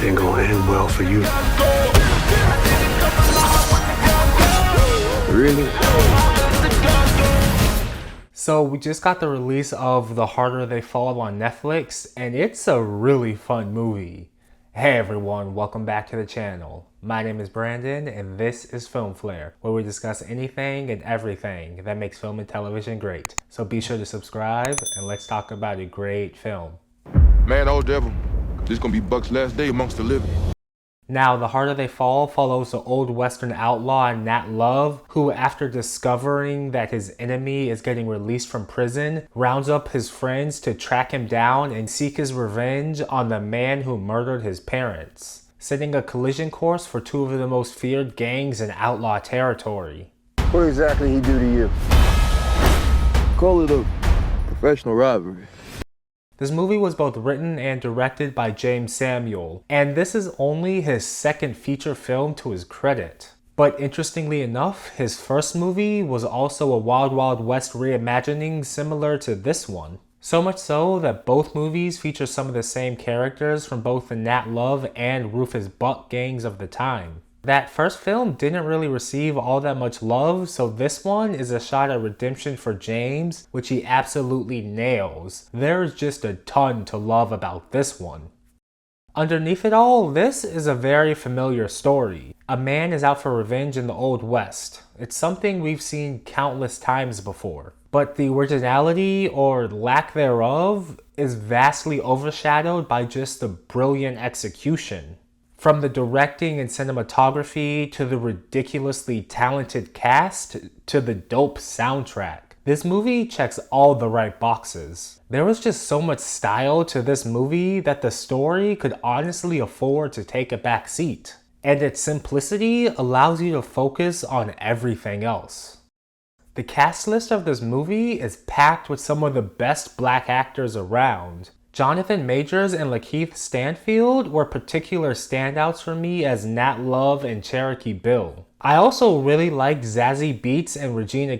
ain't gonna end well for you. Really? So we just got the release of The Harder They Fall on Netflix, and it's a really fun movie. Hey everyone, welcome back to the channel. My name is Brandon, and this is Film Flare, where we discuss anything and everything that makes film and television great. So be sure to subscribe, and let's talk about a great film. Man, old devil, this gonna be Buck's last day amongst the living. Now, The Harder They Fall follows the old Western outlaw Nat Love, who after discovering that his enemy is getting released from prison, rounds up his friends to track him down and seek his revenge on the man who murdered his parents, setting a collision course for two of the most feared gangs in outlaw territory. What exactly he do to you? Call it a professional robbery. This movie was both written and directed by Jeymes, and this is only his second feature film to his credit. But interestingly enough, his first movie was also a Wild Wild West reimagining similar to this one. So much so that both movies feature some of the same characters from both the Nat Love and Rufus Buck gangs of the time. That first film didn't really receive all that much love, so this one is a shot at redemption for Jeymes, which he absolutely nails. There's just a ton to love about this one. Underneath it all, this is a very familiar story. A man is out for revenge in the Old West. It's something we've seen countless times before. But the originality, or lack thereof, is vastly overshadowed by just the brilliant execution. From the directing and cinematography, to the ridiculously talented cast, to the dope soundtrack. This movie checks all the right boxes. There was just so much style to this movie that the story could honestly afford to take a back seat. And its simplicity allows you to focus on everything else. The cast list of this movie is packed with some of the best black actors around. Jonathan Majors and LaKeith Stanfield were particular standouts for me as Nat Love and Cherokee Bill. I also really liked Zazie Beetz and Regina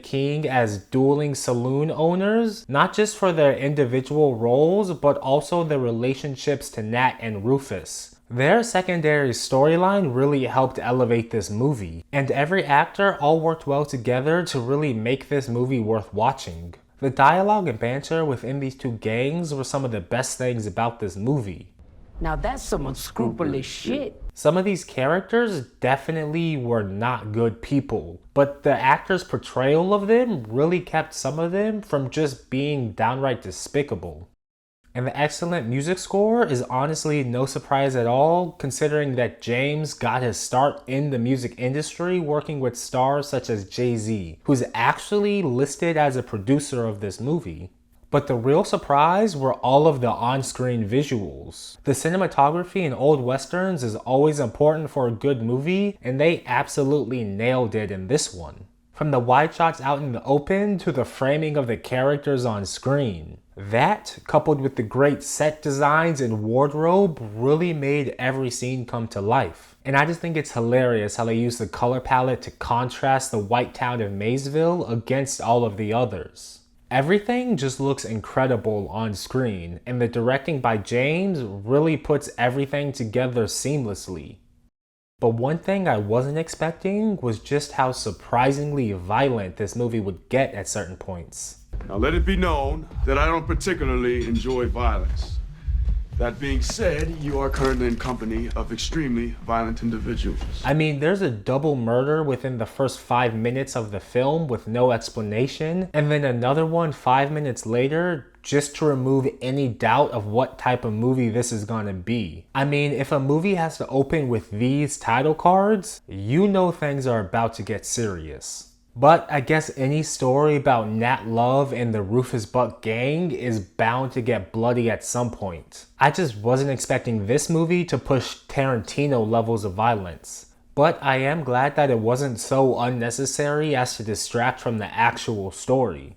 as dueling saloon owners, not just for their individual roles, but also their relationships to Nat and Rufus. Their secondary storyline really helped elevate this movie, and every actor all worked well together to really make this movie worth watching. The dialogue and banter within these two gangs were some of the best things about this movie. Now that's some unscrupulous shit. Some of these characters definitely were not good people, but the actors' portrayal of them really kept some of them from just being downright despicable. And the excellent music score is honestly no surprise at all, considering that Jeymes got his start in the music industry working with stars such as Jay-Z, who's actually listed as a producer of this movie. But the real surprise were all of the on-screen visuals. The cinematography in old westerns is always important for a good movie, and they absolutely nailed it in this one. From the wide shots out in the open to the framing of the characters on screen. That, coupled with the great set designs and wardrobe, really made every scene come to life. And I just think it's hilarious how they use the color palette to contrast the white town of Maysville against all of the others. Everything just looks incredible on screen, and the directing by Jeymes really puts everything together seamlessly. But one thing I wasn't expecting was just how surprisingly violent this movie would get at certain points. Now let it be known that I don't particularly enjoy violence. That being said, you are currently in company of extremely violent individuals. I mean, there's a double murder within the first 5 minutes of the film with no explanation, and then another one 5 minutes later just to remove any doubt of what type of movie this is gonna be. I mean, if a movie has to open with these title cards, you know things are about to get serious. But I guess any story about Nat Love and the Rufus Buck gang is bound to get bloody at some point. I just wasn't expecting this movie to push Tarantino levels of violence. But I am glad that it wasn't so unnecessary as to distract from the actual story.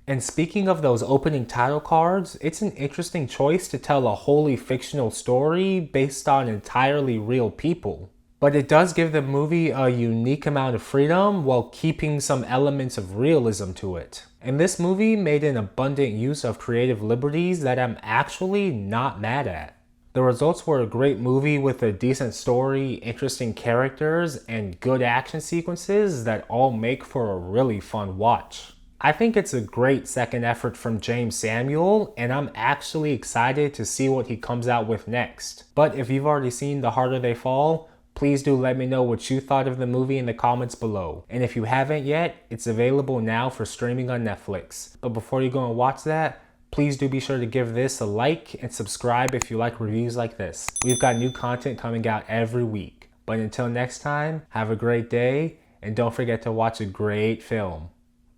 And speaking of those opening title cards, it's an interesting choice to tell a wholly fictional story based on entirely real people. But it does give the movie a unique amount of freedom while keeping some elements of realism to it. And this movie made an abundant use of creative liberties that I'm actually not mad at. The results were a great movie with a decent story, interesting characters, and good action sequences that all make for a really fun watch. I think it's a great second effort from Jeymes Samuel, and I'm actually excited to see what he comes out with next. But if you've already seen The Harder They Fall, please do let me know what you thought of the movie in the comments below. And if you haven't yet, it's available now for streaming on Netflix. But before you go and watch that, please do be sure to give this a like and subscribe if you like reviews like this. We've got new content coming out every week. But until next time, have a great day, and don't forget to watch a great film.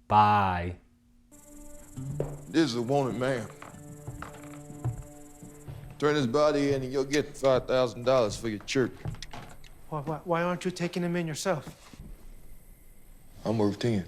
Bye. This is a wanted man. Turn his body in and you'll get $5,000 for your church. Why aren't you taking him in yourself? I'm worth 10.